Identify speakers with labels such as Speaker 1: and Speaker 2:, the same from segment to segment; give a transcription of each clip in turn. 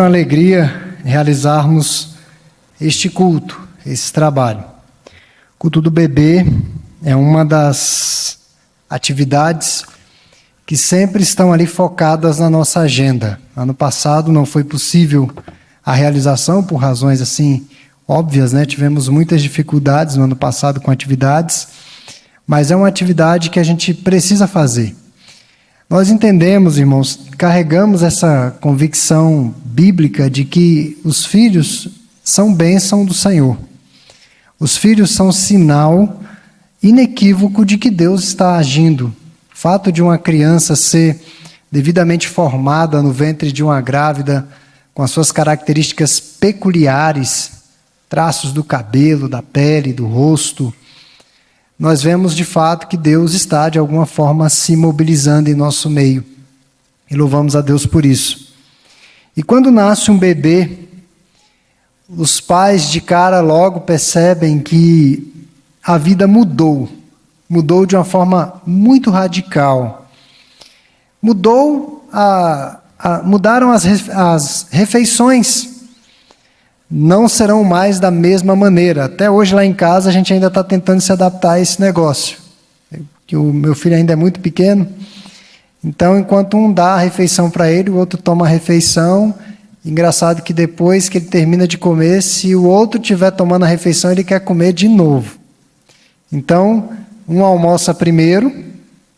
Speaker 1: uma alegria realizarmos este culto, esse trabalho. O culto do bebê é uma das atividades que sempre estão ali focadas na nossa agenda. Ano passado não foi possível a realização por razões assim óbvias, né? Tivemos muitas dificuldades no ano passado com atividades, mas é uma atividade que a gente precisa fazer. Nós entendemos, irmãos, carregamos essa convicção bíblica de que os filhos são bênção do Senhor. Os filhos são sinal inequívoco de que Deus está agindo. O fato de uma criança ser devidamente formada no ventre de uma grávida, com as suas características peculiares, traços do cabelo, da pele, do rosto, nós vemos de fato que Deus está de alguma forma se mobilizando em nosso meio. E louvamos a Deus por isso. E quando nasce um bebê, os pais de cara logo percebem que a vida mudou. Mudou de uma forma muito radical. Mudaram as refeições. Não serão mais da mesma maneira. Até hoje lá em casa a gente ainda está tentando se adaptar a esse negócio. Que o meu filho ainda é muito pequeno. Então, enquanto um dá a refeição para ele, o outro toma a refeição. Engraçado que depois que ele termina de comer, se o outro estiver tomando a refeição, ele quer comer de novo. Então, um almoça primeiro,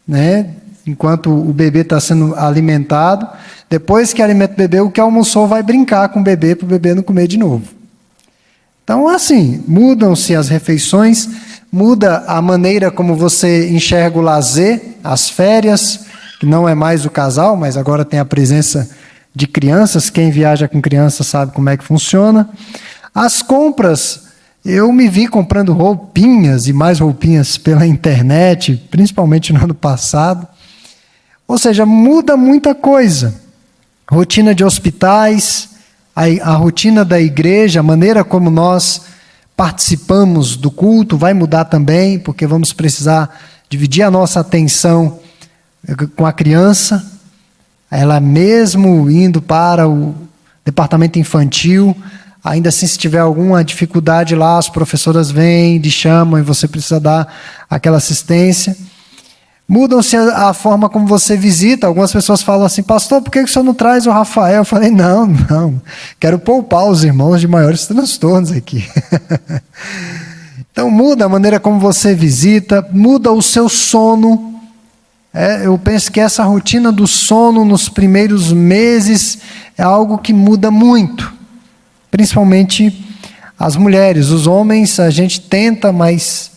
Speaker 1: né? Enquanto o bebê está sendo alimentado. Depois que alimenta o bebê, o que almoçou vai brincar com o bebê para o bebê não comer de novo. Então, assim, mudam-se as refeições, muda a maneira como você enxerga o lazer, as férias, que não é mais o casal, mas agora tem a presença de crianças. Quem viaja com criança sabe como é que funciona. As compras, eu me vi comprando roupinhas e mais roupinhas pela internet, principalmente no ano passado. Ou seja, muda muita coisa. Rotina de hospitais, a rotina da igreja, a maneira como nós participamos do culto vai mudar também, porque vamos precisar dividir a nossa atenção com a criança. Ela mesmo indo para o departamento infantil, ainda assim se tiver alguma dificuldade lá, as professoras vêm, lhe chamam e você precisa dar aquela assistência. Mudam-se a forma como você visita. Algumas pessoas falam assim: pastor, por que o senhor não traz o Rafael? Eu falei: não, quero poupar os irmãos de maiores transtornos aqui. Então muda a maneira como você visita, muda o seu sono. Eu penso que essa rotina do sono nos primeiros meses é algo que muda muito, principalmente as mulheres. Os homens a gente tenta, mas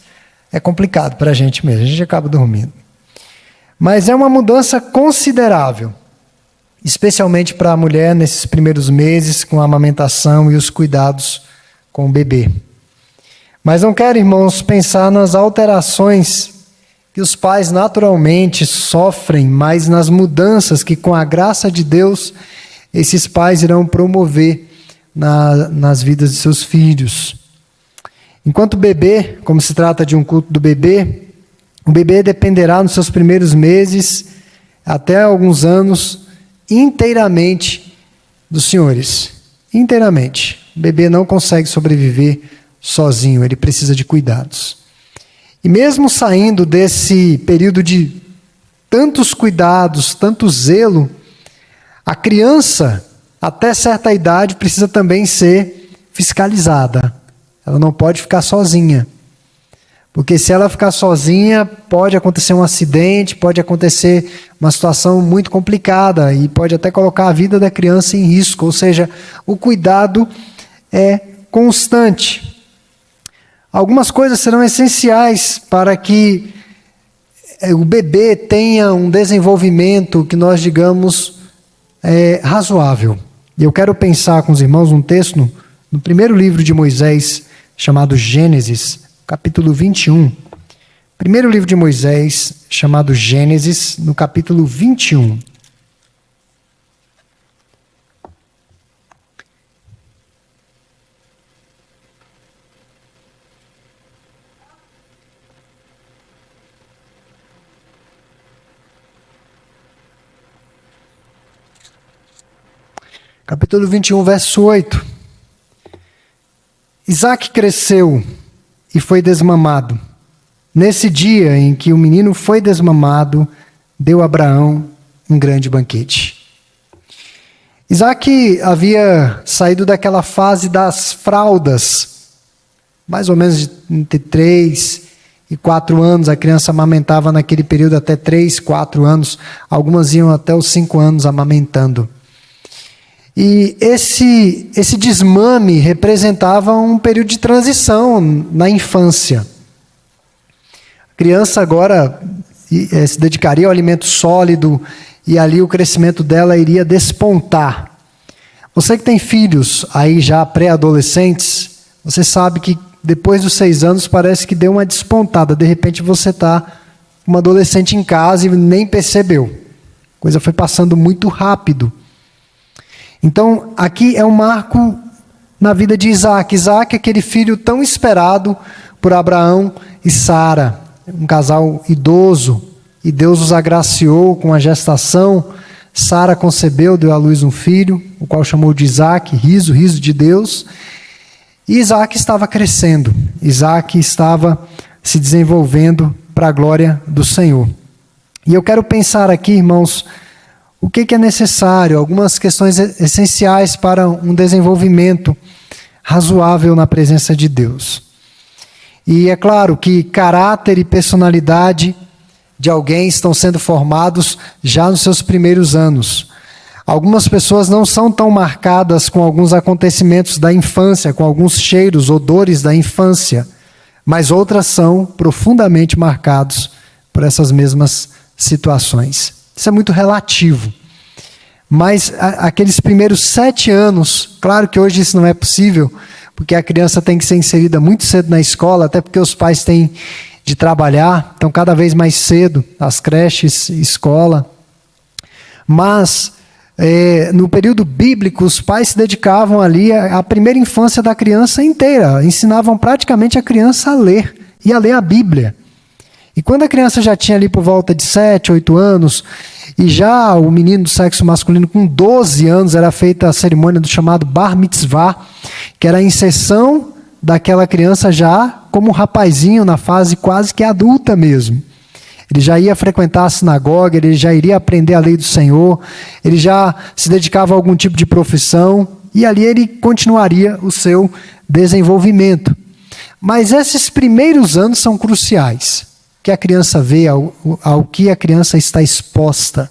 Speaker 1: é complicado para a gente mesmo, a gente acaba dormindo. Mas é uma mudança considerável, especialmente para a mulher nesses primeiros meses, com a amamentação e os cuidados com o bebê. Mas não quero, irmãos, pensar nas alterações que os pais naturalmente sofrem, mas nas mudanças que, com a graça de Deus, esses pais irão promover nas vidas de seus filhos. Enquanto o bebê, como se trata de um culto do bebê, o bebê dependerá nos seus primeiros meses, até alguns anos, inteiramente dos senhores. Inteiramente. O bebê não consegue sobreviver sozinho, ele precisa de cuidados. E mesmo saindo desse período de tantos cuidados, tanto zelo, a criança, até certa idade, precisa também ser fiscalizada. Ela não pode ficar sozinha. Porque se ela ficar sozinha, pode acontecer um acidente, pode acontecer uma situação muito complicada e pode até colocar a vida da criança em risco. Ou seja, o cuidado é constante. Algumas coisas serão essenciais para que o bebê tenha um desenvolvimento que nós digamos razoável. E eu quero pensar com os irmãos um texto no primeiro livro de Moisés, chamado Gênesis, capítulo 21. Primeiro livro de Moisés, chamado Gênesis, no capítulo 21. capítulo 21, verso 8. Isaac cresceu e foi desmamado. Nesse dia em que o menino foi desmamado, deu a Abraão um grande banquete. Isaac havia saído daquela fase das fraldas, mais ou menos entre 3 e 4 anos. A criança amamentava naquele período até 3, 4 anos. Algumas iam até os 5 anos amamentando. E esse desmame representava um período de transição na infância. A criança agora se dedicaria ao alimento sólido e ali o crescimento dela iria despontar. Você que tem filhos aí já pré-adolescentes, você sabe que depois dos 6 anos parece que deu uma despontada. De repente você está com uma adolescente em casa e nem percebeu. A coisa foi passando muito rápido. Então, aqui é um marco na vida de Isaac. Isaac é aquele filho tão esperado por Abraão e Sara, um casal idoso, e Deus os agraciou com a gestação. Sara concebeu, deu à luz um filho, o qual chamou de Isaac, riso de Deus. E Isaac estava crescendo, Isaac estava se desenvolvendo para a glória do Senhor. E eu quero pensar aqui, irmãos, o que é necessário, algumas questões essenciais para um desenvolvimento razoável na presença de Deus. E é claro que caráter e personalidade de alguém estão sendo formados já nos seus primeiros anos. Algumas pessoas não são tão marcadas com alguns acontecimentos da infância, com alguns cheiros, odores da infância, mas outras são profundamente marcados por essas mesmas situações. Isso é muito relativo. Mas aqueles primeiros 7 anos, claro que hoje isso não é possível, porque a criança tem que ser inserida muito cedo na escola, até porque os pais têm de trabalhar, então cada vez mais cedo, as creches, escola. Mas no período bíblico, os pais se dedicavam ali à primeira infância da criança inteira, ensinavam praticamente a criança a ler, e a ler a Bíblia. E quando a criança já tinha ali por volta de 7, 8 anos, e já o menino do sexo masculino com 12 anos, era feita a cerimônia do chamado Bar Mitzvah, que era a inserção daquela criança já como rapazinho, na fase quase que adulta mesmo. Ele já ia frequentar a sinagoga, ele já iria aprender a lei do Senhor, ele já se dedicava a algum tipo de profissão, e ali ele continuaria o seu desenvolvimento. Mas esses primeiros anos são cruciais, que a criança vê, ao que a criança está exposta.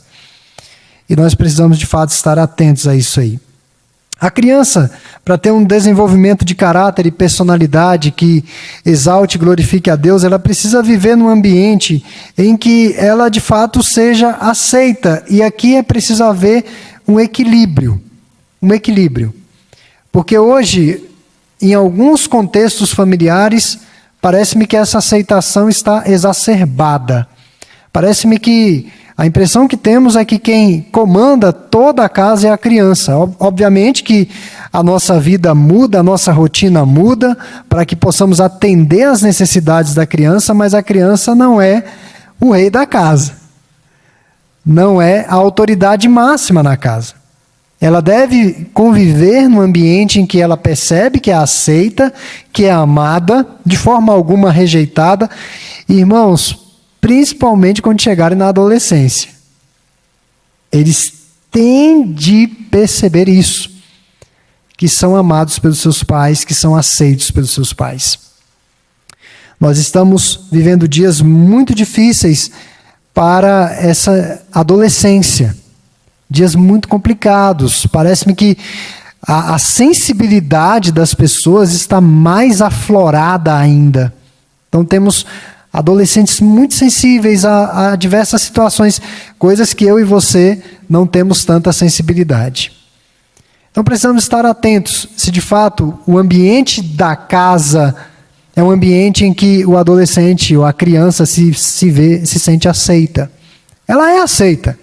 Speaker 1: E nós precisamos, de fato, estar atentos a isso aí. A criança, para ter um desenvolvimento de caráter e personalidade que exalte e glorifique a Deus, ela precisa viver num ambiente em que ela, de fato, seja aceita. E aqui é preciso haver um equilíbrio. Um equilíbrio. Porque hoje, em alguns contextos familiares, parece-me que essa aceitação está exacerbada. Parece-me que a impressão que temos é que quem comanda toda a casa é a criança. Obviamente que a nossa vida muda, a nossa rotina muda, para que possamos atender às necessidades da criança, mas a criança não é o rei da casa. Não é a autoridade máxima na casa. Ela deve conviver num ambiente em que ela percebe que é aceita, que é amada, de forma alguma rejeitada. Irmãos, principalmente quando chegarem na adolescência. Eles têm de perceber isso, que são amados pelos seus pais, que são aceitos pelos seus pais. Nós estamos vivendo dias muito difíceis para essa adolescência. Dias muito complicados. Parece-me que a sensibilidade das pessoas está mais aflorada ainda. Então temos adolescentes muito sensíveis a diversas situações, coisas que eu e você não temos tanta sensibilidade. Então precisamos estar atentos se de fato o ambiente da casa é um ambiente em que o adolescente ou a criança se sente aceita. Ela é aceita,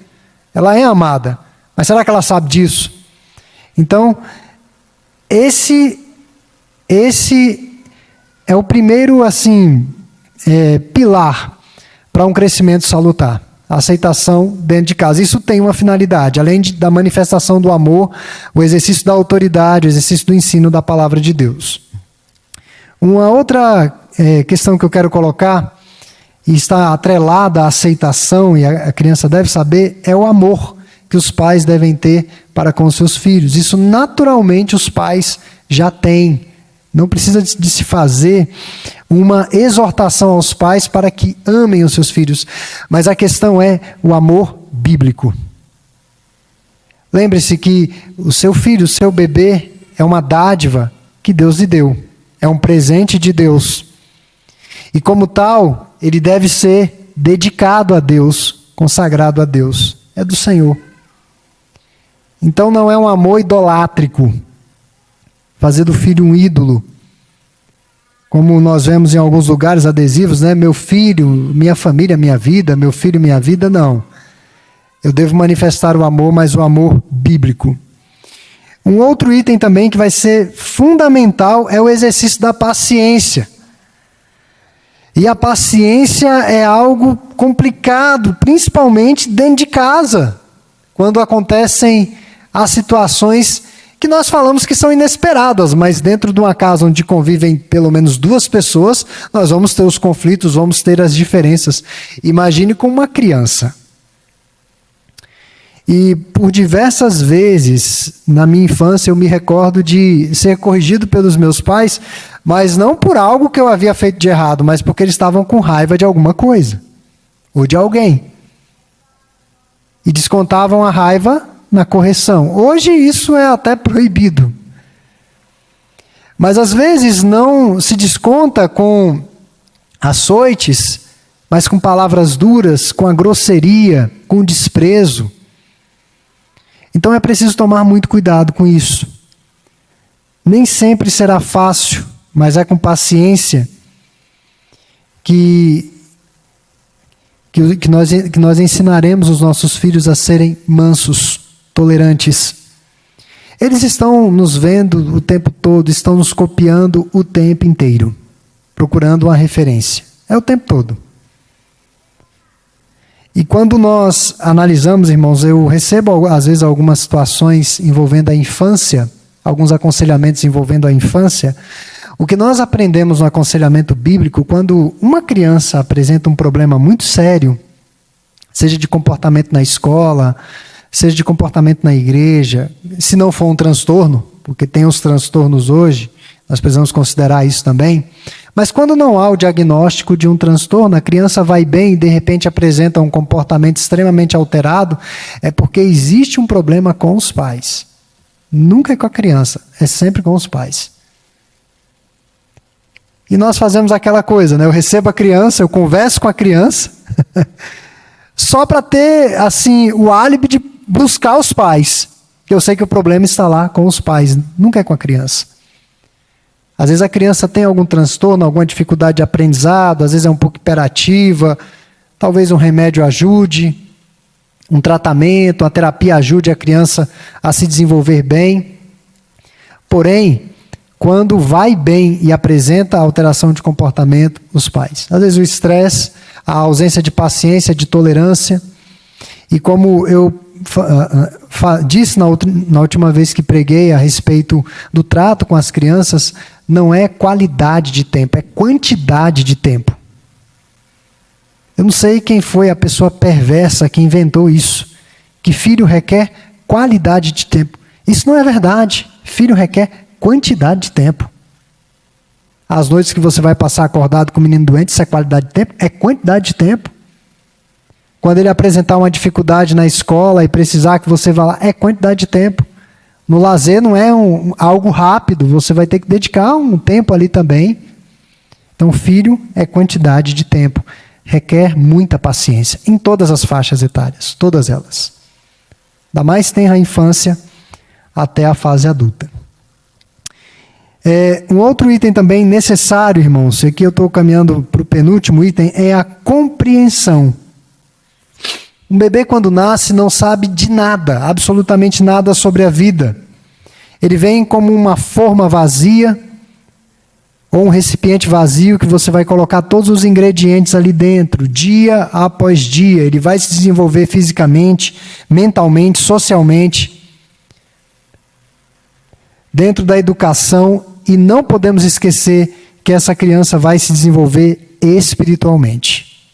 Speaker 1: ela é amada, mas será que ela sabe disso? Então, esse é o primeiro pilar para um crescimento salutar. a aceitação dentro de casa. Isso tem uma finalidade, além da manifestação do amor, o exercício da autoridade, o exercício do ensino da palavra de Deus. Uma outra questão que eu quero colocar, e está atrelada à aceitação, e a criança deve saber, é o amor que os pais devem ter para com os seus filhos. Isso naturalmente os pais já têm. Não precisa de se fazer uma exortação aos pais para que amem os seus filhos. Mas a questão é o amor bíblico. Lembre-se que o seu filho, o seu bebê, é uma dádiva que Deus lhe deu. É um presente de Deus. E como tal, ele deve ser dedicado a Deus, consagrado a Deus. É do Senhor. Então não é um amor idolátrico. Fazer do filho um ídolo. Como nós vemos em alguns lugares adesivos, né? Meu filho, minha família, minha vida, meu filho, minha vida, não. Eu devo manifestar o amor, mas o amor bíblico. Um outro item também que vai ser fundamental é o exercício da paciência. E a paciência é algo complicado, principalmente dentro de casa, quando acontecem as situações que nós falamos que são inesperadas, mas dentro de uma casa onde convivem pelo menos duas pessoas, nós vamos ter os conflitos, vamos ter as diferenças. Imagine com uma criança. E por diversas vezes, na minha infância, eu me recordo de ser corrigido pelos meus pais, mas não por algo que eu havia feito de errado, mas porque eles estavam com raiva de alguma coisa, ou de alguém. E descontavam a raiva na correção. Hoje isso é até proibido. Mas às vezes não se desconta com açoites, mas com palavras duras, com a grosseria, com o desprezo. Então é preciso tomar muito cuidado com isso. Nem sempre será fácil, mas é com paciência que nós ensinaremos os nossos filhos a serem mansos, tolerantes. Eles estão nos vendo o tempo todo, estão nos copiando o tempo inteiro, procurando uma referência. É o tempo todo. E quando nós analisamos, irmãos, eu recebo às vezes algumas situações envolvendo a infância, alguns aconselhamentos envolvendo a infância. O que nós aprendemos no aconselhamento bíblico, quando uma criança apresenta um problema muito sério, seja de comportamento na escola, seja de comportamento na igreja, se não for um transtorno, porque tem os transtornos hoje, nós precisamos considerar isso também, mas quando não há o diagnóstico de um transtorno, a criança vai bem e de repente apresenta um comportamento extremamente alterado, é porque existe um problema com os pais. Nunca é com a criança, é sempre com os pais. E nós fazemos aquela coisa, né? Eu recebo a criança, eu converso com a criança, só para ter assim, o álibi de buscar os pais. Eu sei que o problema está lá com os pais, nunca é com a criança. Às vezes a criança tem algum transtorno, alguma dificuldade de aprendizado, às vezes é um pouco hiperativa, talvez um remédio ajude, um tratamento, uma terapia ajude a criança a se desenvolver bem. Porém, quando vai bem e apresenta alteração de comportamento, os pais. Às vezes o estresse, a ausência de paciência, de tolerância. E como eu disse na última vez que preguei a respeito do trato com as crianças, não é qualidade de tempo, é quantidade de tempo. Eu não sei quem foi a pessoa perversa que inventou isso, que filho requer qualidade de tempo. Isso não é verdade. Filho requer quantidade de tempo. As noites que você vai passar acordado com o menino doente, isso é qualidade de tempo? É quantidade de tempo. Quando ele apresentar uma dificuldade na escola e precisar que você vá lá, é quantidade de tempo. No lazer não é algo rápido, você vai ter que dedicar um tempo ali também. Então, filho é quantidade de tempo. Requer muita paciência, em todas as faixas etárias, todas elas. Da mais tenra infância até a fase adulta. Um outro item também necessário, irmãos, aqui eu estou caminhando para o penúltimo item, é a compreensão. Um bebê, quando nasce, não sabe de nada, absolutamente nada sobre a vida. Ele vem como uma forma vazia, ou um recipiente vazio que você vai colocar todos os ingredientes ali dentro, dia após dia. Ele vai se desenvolver fisicamente, mentalmente, socialmente, dentro da educação, e não podemos esquecer que essa criança vai se desenvolver espiritualmente.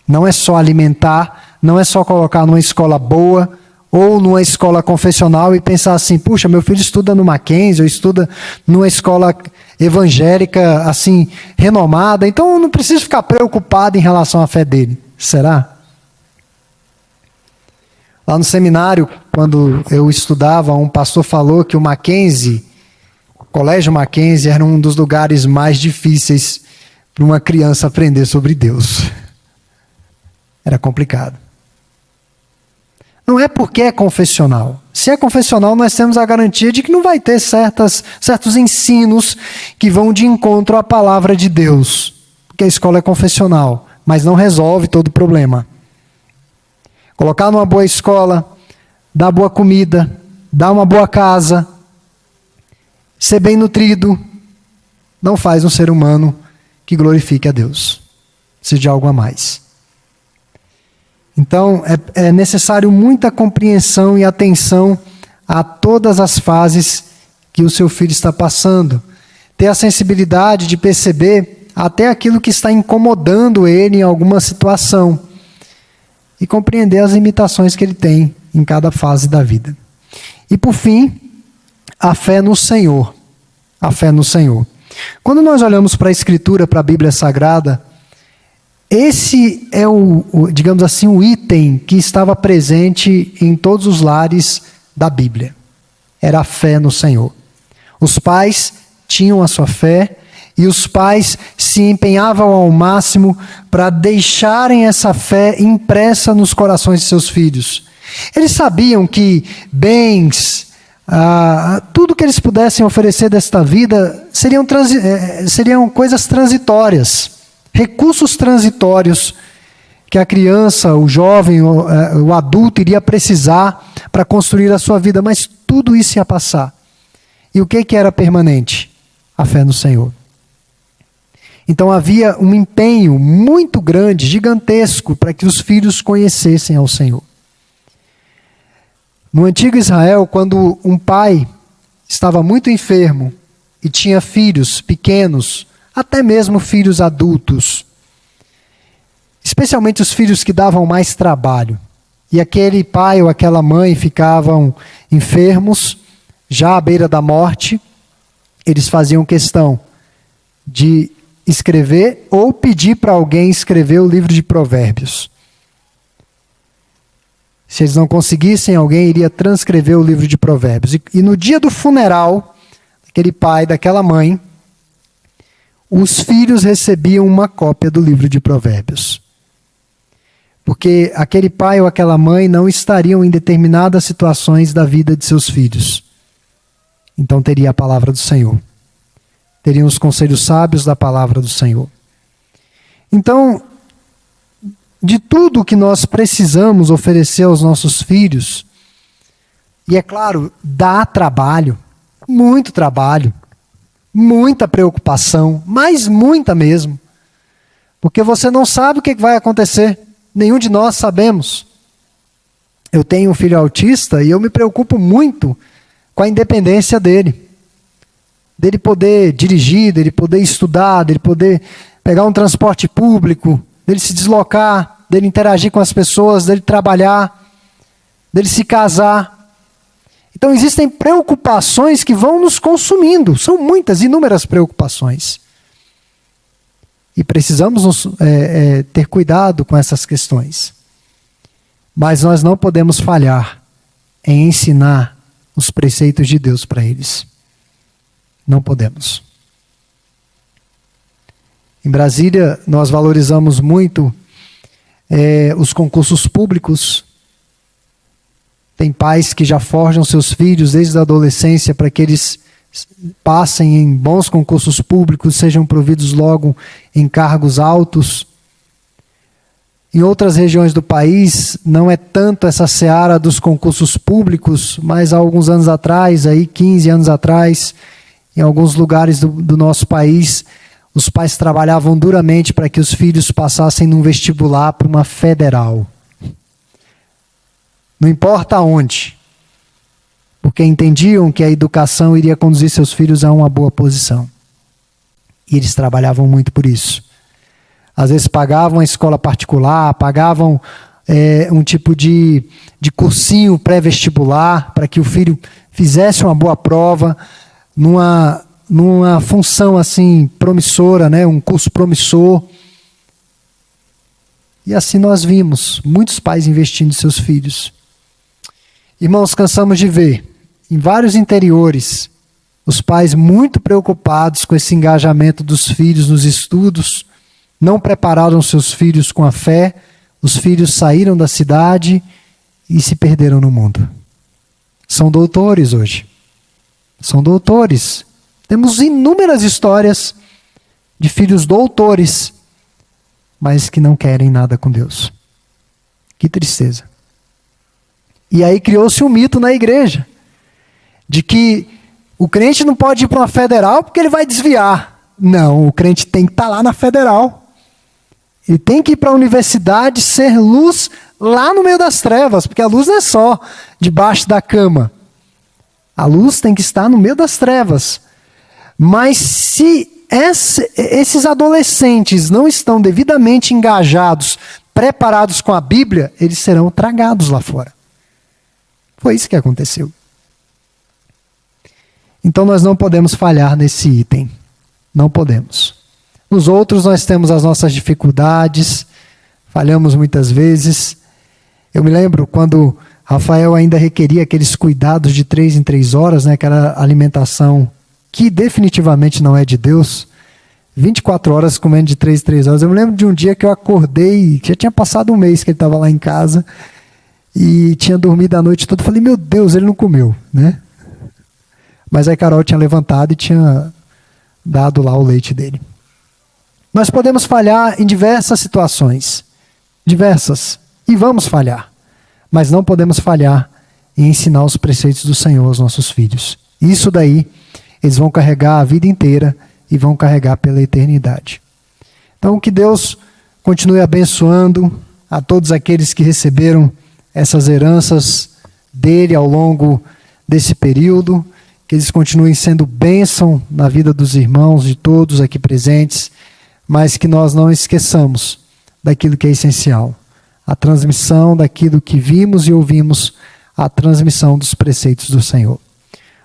Speaker 1: Não é só alimentar, não é só colocar numa escola boa, ou numa escola confessional e pensar assim, puxa, meu filho estuda no Mackenzie, ou estuda numa escola evangélica, assim, renomada, então eu não preciso ficar preocupado em relação à fé dele. Será? Lá no seminário, quando eu estudava, um pastor falou que o Mackenzie, o Colégio Mackenzie, era um dos lugares mais difíceis para uma criança aprender sobre Deus. Era complicado. Não é porque é confessional. Se é confessional, nós temos a garantia de que não vai ter certos ensinos que vão de encontro à palavra de Deus. Porque a escola é confessional, mas não resolve todo o problema. Colocar numa boa escola, dar boa comida, dar uma boa casa, ser bem nutrido, não faz um ser humano que glorifique a Deus. Precisa de algo a mais. Então, é necessário muita compreensão e atenção a todas as fases que o seu filho está passando. Ter a sensibilidade de perceber até aquilo que está incomodando ele em alguma situação. E compreender as limitações que ele tem em cada fase da vida. E por fim, a fé no Senhor. A fé no Senhor. Quando nós olhamos para a Escritura, para a Bíblia Sagrada, esse é digamos assim, o item que estava presente em todos os lares da Bíblia. Era a fé no Senhor. Os pais tinham a sua fé e os pais se empenhavam ao máximo para deixarem essa fé impressa nos corações de seus filhos. Eles sabiam que bens, tudo que eles pudessem oferecer desta vida seriam coisas transitórias. Recursos transitórios que a criança, o jovem, o adulto iria precisar para construir a sua vida, mas tudo isso ia passar. E o que era permanente? A fé no Senhor. Então havia um empenho muito grande, gigantesco, para que os filhos conhecessem ao Senhor. No antigo Israel, quando um pai estava muito enfermo e tinha filhos pequenos, até mesmo filhos adultos, especialmente os filhos que davam mais trabalho, e aquele pai ou aquela mãe ficavam enfermos, já à beira da morte, eles faziam questão de escrever ou pedir para alguém escrever o livro de Provérbios. Se eles não conseguissem, alguém iria transcrever o livro de Provérbios. E no dia do funeral, daquele pai, daquela mãe, os filhos recebiam uma cópia do livro de Provérbios. Porque aquele pai ou aquela mãe não estariam em determinadas situações da vida de seus filhos. Então teria a palavra do Senhor. Teriam os conselhos sábios da palavra do Senhor. Então, de tudo que nós precisamos oferecer aos nossos filhos, e é claro, dá trabalho, muito trabalho, muita preocupação, mas muita mesmo. Porque você não sabe o que vai acontecer. Nenhum de nós sabemos. Eu tenho um filho autista e eu me preocupo muito com a independência dele. Dele poder dirigir, dele poder estudar, dele poder pegar um transporte público, dele se deslocar, dele interagir com as pessoas, dele trabalhar, dele se casar. Então existem preocupações que vão nos consumindo. São muitas, inúmeras preocupações. E precisamos ter cuidado com essas questões. Mas nós não podemos falhar em ensinar os preceitos de Deus para eles. Não podemos. Em Brasília, nós valorizamos muito os concursos públicos. Tem pais que já forjam seus filhos desde a adolescência para que eles passem em bons concursos públicos, sejam providos logo em cargos altos. Em outras regiões do país, não é tanto essa seara dos concursos públicos, mas há alguns anos atrás, aí 15 anos atrás, Em alguns lugares do nosso país, os pais trabalhavam duramente para que os filhos passassem num vestibular para uma federal. Não importa onde, porque entendiam que a educação iria conduzir seus filhos a uma boa posição. E eles trabalhavam muito por isso. Às vezes pagavam a escola particular, pagavam um tipo de cursinho pré-vestibular para que o filho fizesse uma boa prova, numa função assim promissora, né? Um curso promissor. E assim nós vimos muitos pais investindo em seus filhos. Irmãos, cansamos de ver em vários interiores os pais muito preocupados com esse engajamento dos filhos nos estudos, não prepararam seus filhos com a fé, os filhos saíram da cidade e se perderam no mundo. São doutores hoje. São doutores. Temos inúmeras histórias de filhos doutores, mas que não querem nada com Deus. Que tristeza. E aí criou-se um mito na igreja, de que o crente não pode ir para uma federal porque ele vai desviar. Não, o crente tem que estar lá na federal. Ele tem que ir para a universidade, ser luz lá no meio das trevas, porque a luz não é só debaixo da cama. A luz tem que estar no meio das trevas. Mas se esses adolescentes não estão devidamente engajados, preparados com a Bíblia, eles serão tragados lá fora. Foi isso que aconteceu. Então nós não podemos falhar nesse item. Não podemos. Nos outros nós temos as nossas dificuldades, falhamos muitas vezes. Eu me lembro quando Rafael ainda requeria aqueles cuidados de 3 em 3 horas, né, aquela alimentação que definitivamente não é de Deus, 24 horas comendo de 3 em 3 horas. Eu me lembro de um dia que eu acordei, já tinha passado um mês que ele estava lá em casa, e tinha dormido a noite toda. Eu falei, meu Deus, ele não comeu, né? Mas aí Carol tinha levantado e tinha dado lá o leite dele. Nós podemos falhar em diversas situações, diversas, e vamos falhar, mas não podemos falhar em ensinar os preceitos do Senhor aos nossos filhos. Isso daí, eles vão carregar a vida inteira e vão carregar pela eternidade. Então, que Deus continue abençoando a todos aqueles que receberam essas heranças dele ao longo desse período, que eles continuem sendo bênção na vida dos irmãos, de todos aqui presentes, mas que nós não esqueçamos daquilo que é essencial. A transmissão daquilo que vimos e ouvimos, a transmissão dos preceitos do Senhor.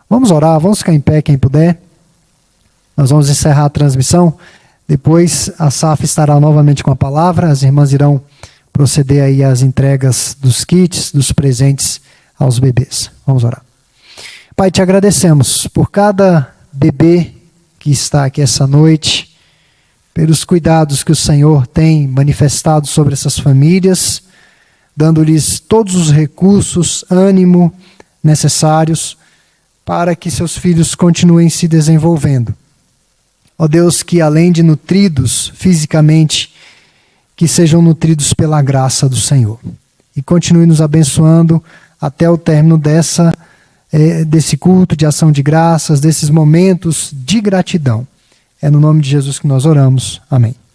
Speaker 1: Vamos orar, vamos ficar em pé quem puder. Nós vamos encerrar a transmissão. Depois a Saf estará novamente com a palavra. As irmãs irão proceder aí às entregas dos kits, dos presentes aos bebês. Vamos orar. Pai, te agradecemos por cada bebê que está aqui essa noite, pelos cuidados que o Senhor tem manifestado sobre essas famílias, dando-lhes todos os recursos, ânimo necessários para que seus filhos continuem se desenvolvendo. Ó Deus, que além de nutridos fisicamente, que sejam nutridos pela graça do Senhor. E continue nos abençoando até o término desse culto de ação de graças, desses momentos de gratidão. É no nome de Jesus que nós oramos. Amém.